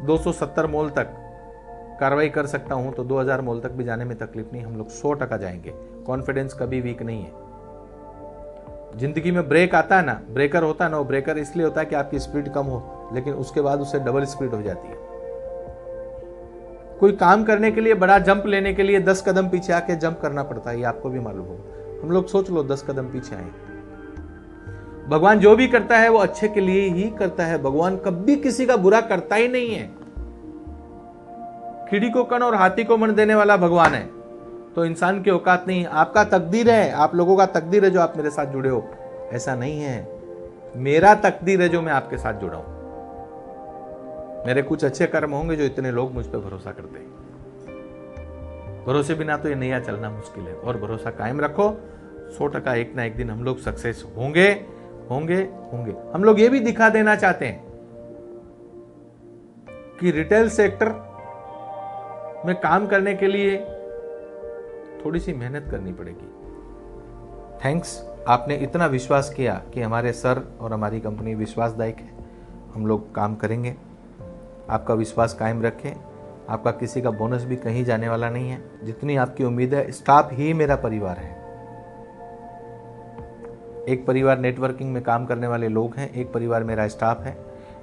270 मोल तक कार्रवाई कर सकता हूं तो 2000 मोल तक भी जाने में तकलीफ नहीं, हम लोग 100% जाएंगे। कॉन्फिडेंस कभी वीक नहीं है। जिंदगी में ब्रेक आता है ना, ब्रेकर होता है ना, वो ब्रेकर इसलिए होता है कि आपकी स्पीड कम हो, लेकिन उसके बाद उससे डबल स्पीड हो जाती है। कोई काम करने के लिए, बड़ा जंप लेने के लिए 10 कदम पीछे आके जंप करना पड़ता है, ये आपको भी मालूम होगा। हम लोग सोच लो 10 कदम पीछे आए। भगवान जो भी करता है वो अच्छे के लिए ही करता है। भगवान कभी किसी का बुरा करता ही नहीं है। कीड़ी को कण और हाथी को मन देने वाला भगवान है, तो इंसान की औकात नहीं। आपका तकदीर है, आप लोगों का तकदीर है जो आप मेरे साथ जुड़े हो, ऐसा नहीं है। मेरा तकदीर है जो मैं आपके साथ जुड़ा हूं। मेरे कुछ अच्छे कर्म होंगे जो इतने लोग मुझ पर भरोसा करते हैं। भरोसे बिना तो ये नैया चलना मुश्किल है। और भरोसा कायम रखो, 100% एक ना एक दिन हम लोग सक्सेस होंगे होंगे होंगे। हम लोग ये भी दिखा देना चाहते हैं कि रिटेल सेक्टर में काम करने के लिए थोड़ी सी मेहनत करनी पड़ेगी। थैंक्स, आपने इतना विश्वास किया कि हमारे सर और हमारी कंपनी विश्वासदायक है। हम लोग काम करेंगे। आपका विश्वास कायम रखें। आपका किसी का बोनस भी कहीं जाने वाला नहीं है। जितनी आपकी उम्मीद है, स्टाफ ही मेरा परिवार है। एक परिवार नेटवर्किंग में काम करने वाले लोग हैं, एक परिवार मेरा स्टाफ है।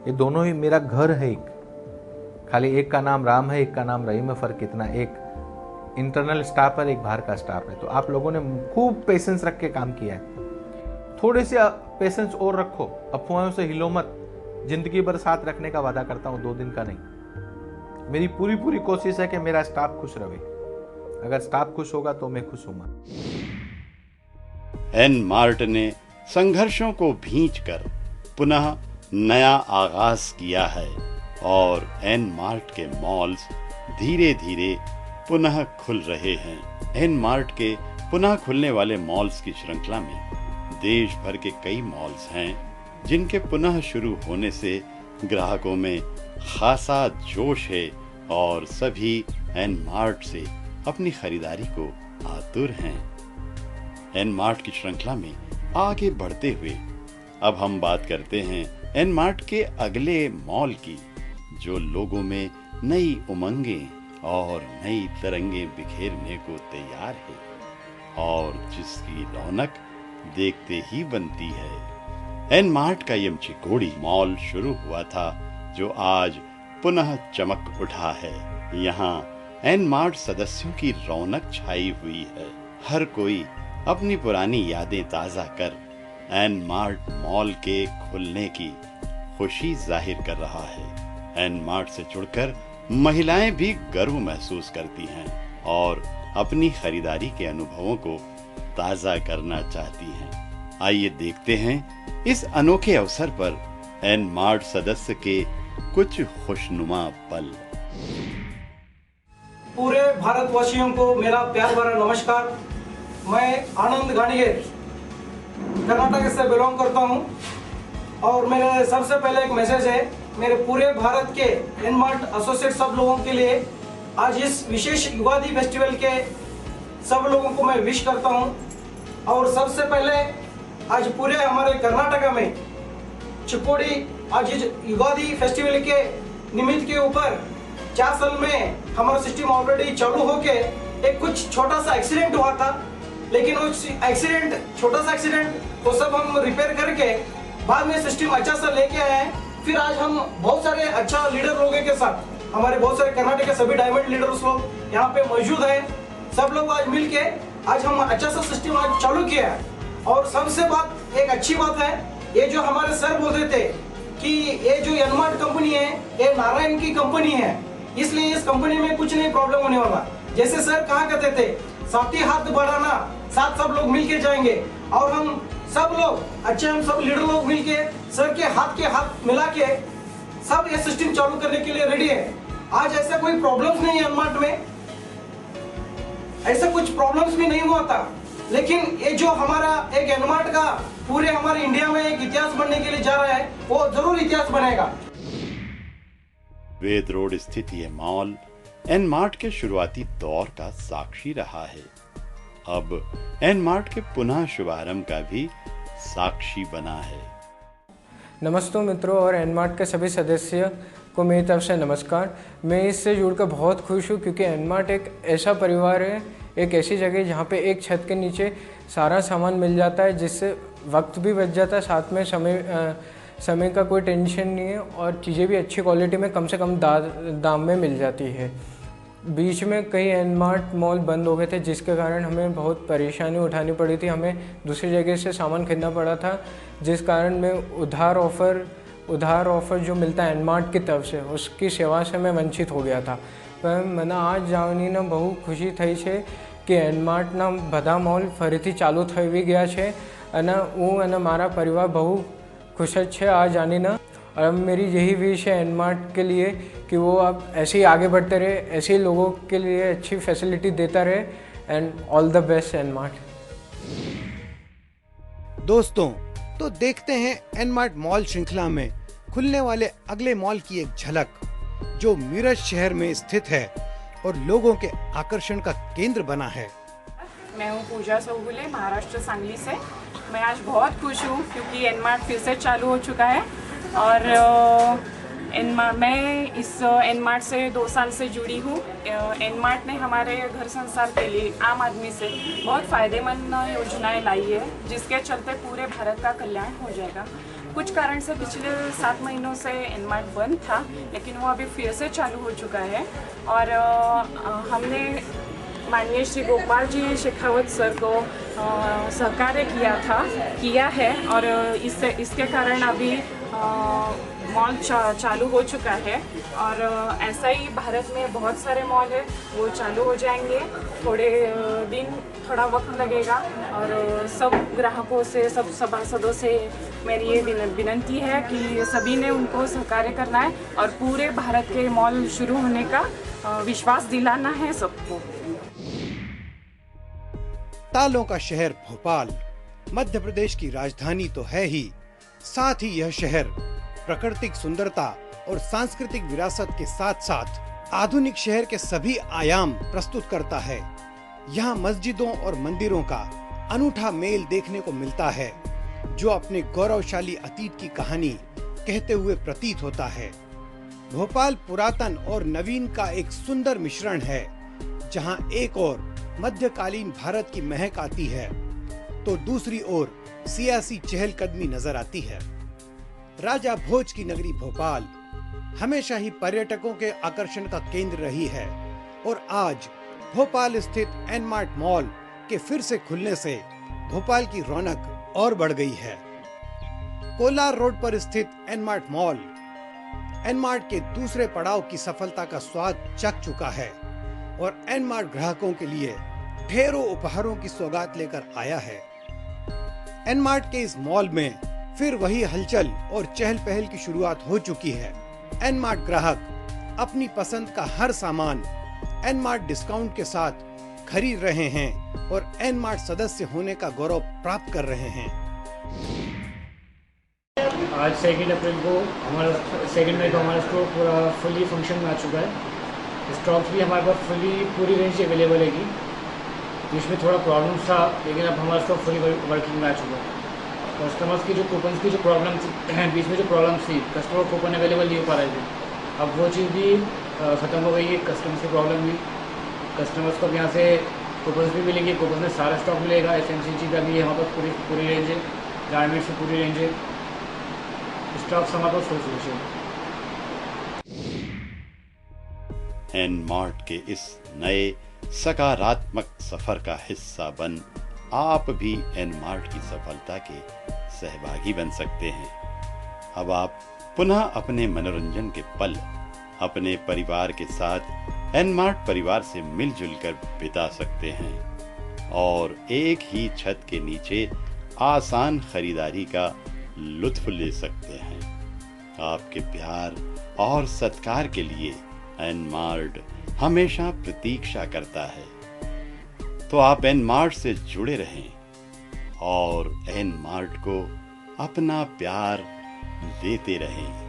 ये दोनों ही मेरा घर है। एक खाली एक का नाम राम है, एक का नाम रहीम है। फर्क इतना, एक इंटरनल स्टाफ है, एक बाहर का स्टाफ है। तो आप लोगों ने खूब पेशेंस रख के काम किया है। थोड़े से पेशेंस और रखो, अफवाहों से हिलो मत। जिंदगी भर साथ रखने का वादा करता हूं, 2 दिन का नहीं। मेरी पूरी कोशिश है कि मेरा स्टाफ खुश रहे। अगर स्टाफ खुश होगा तो मैं खुश हूंगा। एन मार्ट ने संघर्षों को भींचकर पुनः नया आगाज किया है और एन मार्ट के मॉल्स धीरे धीरे पुनः खुल रहे हैं। एन मार्ट के पुनः खुलने वाले मॉल्स की श्रृंखला में देश भर के कई मॉल्स हैं जिनके पुनः शुरू होने से ग्राहकों में खासा जोश है और सभी एन मार्ट से अपनी खरीदारी को आतुर हैं। एन मार्ट की श्रृंखला में आगे बढ़ते हुए अब हम बात करते हैं एन मार्ट के अगले मॉल की, जो लोगों में नई उमंगें और नई तरंगें बिखेरने को तैयार है और जिसकी रौनक देखते ही बनती है। एन मार्ट का यम चिकोड़ी मॉल शुरू हुआ था, जो आज पुनः चमक उठा है। यहाँ एन मार्ट सदस्यों की रौनक छाई हुई है। हर कोई अपनी पुरानी यादें ताजा कर एन मार्ट मॉल के खुलने की खुशी जाहिर कर रहा है। एन मार्ट से जुड़कर महिलाएं भी गर्व महसूस करती हैं और अपनी खरीदारी के अनुभवों को ताजा करना चाहती हैं। आइए देखते हैं इस अनोखे अवसर पर एन मार्ट सदस्य के कुछ खुशनुमा पल। पूरे भारतवासियों को मेरा प्यार भरा नमस्कार। मैं आनंद गाणिगेर कर्नाटक से बिलोंग करता हूं और मेरे सबसे पहले एक मैसेज है मेरे पूरे भारत के एन मार्ट एसोसिएट सब लोगों के लिए। आज इस विशेष युगादि फेस्टिवल के सब लोगों को मैं विश करता हूं। और सबसे पहले आज पूरे हमारे कर्नाटक में चिकोड़ी आज इस युगादि फेस्टिवल के निमित्त के ऊपर 4 साल में हमारा सिस्टम ऑलरेडी चालू होके एक कुछ छोटा सा एक्सीडेंट हुआ था, लेकिन उस एक्सीडेंट छोटा सा एक्सीडेंट वो सब हम रिपेयर करके बाद में सिस्टम अच्छा सा लेके आए हैं। फिर आज हम बहुत सारे अच्छा लीडर लोगों के साथ, हमारे बहुत सारे कर्नाटक के सभी डायमंड लीडर्स लोग यहाँ पे मौजूद हैं। सब लोग आज मिलके आज हम अच्छा सा सिस्टम आज चालू किया है। और सबसे बात एक अच्छी बात है, ये जो हमारे सर बोलते थे कि ये जो एन मार्ट कंपनी है ये नारायण की कंपनी है, इसलिए इस कंपनी में कुछ नहीं प्रॉब्लम होने वाला। जैसे सर कहा करते थे, साथी हाथ बढ़ाना, साथ सब लोग मिलके जाएंगे। और हम सब लोग अच्छे, हम सब लीडर लोग मिलके सर के हाथ मिला के सब ये सिस्टम चालू करने के लिए रेडी है। आज ऐसा कोई प्रॉब्लम्स नहीं है एन मार्ट में, ऐसा कुछ प्रॉब्लम्स भी नहीं हुआ था। लेकिन ये जो हमारा एक एन मार्ट का पूरे हमारे इंडिया में एक इतिहास बनने के लिए जा रहा है, वो जरूर इतिहास बनेगा। वेद रोड स्थित यह मॉल एन मार्ट के शुरुआती दौर का साक्षी रहा है। अब एन मार्ट के पुनः शुभारंभ का भी साक्षी बना है। नमस्ते मित्रों और एन मार्ट के सभी सदस्य, को मेरी तरफ से नमस्कार। मैं इससे जुड़कर बहुत खुश हूँ क्योंकि एनमार्ट एक ऐसा परिवार है, एक ऐसी जगह जहाँ पे एक छत के नीचे सारा सामान मिल जाता है, जिससे वक्त भी बच जाता है, साथ में समय का कोई टेंशन नहीं है और चीज़ें भी अच्छी क्वालिटी में कम से कम दाम में मिल जाती है। बीच में कई एनमार्ट मॉल बंद हो गए थे, जिसके कारण हमें बहुत परेशानी उठानी पड़ी थी। हमें दूसरी जगह से सामान खरीदना पड़ा था, जिस कारण मैं उधार ऑफ़र जो मिलता है एनमार्ट की तरफ से, उसकी सेवा से मैं वंचित हो गया था। पर मैंने आज જાણીને બહુ ખુશી થઈ છે કે એનમાર્ટના બધા મોલ ફરીથી ચાલુ થઈ ગયા છે અને હું અને મારા પરિવાર બહુ खुश है आज जानीना। और अब मेरी यही विश है एनमार्ट के लिए कि वो अब ऐसे ही आगे बढ़ते रहे, ऐसे ही लोगों के लिए अच्छी फैसिलिटी देता रहे। एंड ऑल द बेस्ट एनमार्ट। दोस्तों, तो देखते हैं एनमार्ट मॉल श्रृंखला में खुलने वाले अगले मॉल की एक झलक, जो मीरज शहर में स्थित है और लोगों के आकर्षण का केंद्र बना है। मैं हूँ पूजा सोगुले, महाराष्ट्र सांगली से। मैं आज बहुत खुश हूँ क्योंकि एनमार्ट फिर से चालू हो चुका है और मैं इस एनमार्ट से 2 साल से जुड़ी हूँ। एनमार्ट ने हमारे घर संसार के लिए आम आदमी से बहुत फ़ायदेमंद योजनाएं लाई है, जिसके चलते पूरे भारत का कल्याण हो जाएगा। कुछ कारण से पिछले 7 महीनों से एनमार्ट बंद था, लेकिन वो अभी फिर से चालू हो चुका है। और हमने माननीय श्री गोपाल जी शेखावत सर को सहकार्य किया है और इसके कारण अभी मॉल चालू हो चुका है। और ऐसा ही भारत में बहुत सारे मॉल है, वो चालू हो जाएंगे। थोड़ा वक्त लगेगा और सब ग्राहकों से, सब सभासदों से मेरी ये विनती है कि सभी ने उनको सहकार्य करना है और पूरे भारत के मॉल शुरू होने का विश्वास दिलाना है सबको। तालों का शहर भोपाल मध्य प्रदेश की राजधानी तो है ही, साथ ही यह शहर प्राकृतिक सुंदरता और सांस्कृतिक विरासत के साथ साथ आधुनिक शहर के सभी आयाम प्रस्तुत करता है। यहाँ मस्जिदों और मंदिरों का अनूठा मेल देखने को मिलता है, जो अपने गौरवशाली अतीत की कहानी कहते हुए प्रतीत होता है। भोपाल पुरातन और नवीन का एक सुंदर मिश्रण है, जहाँ एक ओर मध्यकालीन भारत की महक आती है तो दूसरी ओर सियासी चहलकदमी नजर आती है। राजा भोज की नगरी भोपाल हमेशा ही पर्यटकों के आकर्षण का केंद्र रही है और आज भोपाल स्थित एनमार्ट मॉल के फिर से खुलने से भोपाल की रौनक और बढ़ गई है। कोलार रोड पर स्थित एनमार्ट मॉल एनमार्ट के दूसरे पड़ाव की सफलता का स्वाद चख चुका है और एनमार्ट ग्राहकों के लिए ढेरों उपहारों की सौगात लेकर आया है। एनमार्ट के इस मॉल में फिर वही हलचल और चहल पहल की शुरुआत हो चुकी है। एनमार्ट ग्राहक अपनी पसंद का हर सामान एनमार्ट डिस्काउंट के साथ खरीद रहे हैं और एनमार्ट सदस्य होने का गौरव प्राप्त कर रहे हैं। आज 2 अप्रैल को हमारा 2 मई को हमारा स्टोर पूरा फुली फंक्शन में आ चुका है। स्टॉक्स भी हमारे पास पूरी रेंज अवेलेबल है। इसमें थोड़ा प्रॉब्लम था, लेकिन अब हमारा स्टॉक फुली वर्किंग में आ चुका है। कस्टमर्स की जो कूपन्स की जो प्रॉब्लम थी, बीच में जो प्रॉब्लम थी, कस्टमर कूपन अवेलेबल नहीं हो पा रहे थे, अब वो चीज़ भी ख़त्म हो गई है। कस्टमर्स की प्रॉब्लम भी, कस्टमर्स को अब यहाँ से कूपन्स भी मिलेंगे, कूपन्स में सारा स्टॉक मिलेगा। FMCG का भी हमारे पास पूरी रेंज है, गारमेंट्स की पूरी रेंज है, स्टॉक्स हमारे पास फुल है। एनमार्ट के इस नए सकारात्मक सफर का हिस्सा बन आप भी एनमार्ट की सफलता के सहभागी बन सकते हैं। अब आप पुनः अपने मनोरंजन के पल अपने परिवार के साथ एनमार्ट परिवार से मिलजुल कर बिता सकते हैं और एक ही छत के नीचे आसान खरीदारी का लुत्फ ले सकते हैं। आपके प्यार और सत्कार के लिए एनमार्ट हमेशा प्रतीक्षा करता है। तो आप एनमार्ट से जुड़े रहें और एनमार्ट को अपना प्यार देते रहें।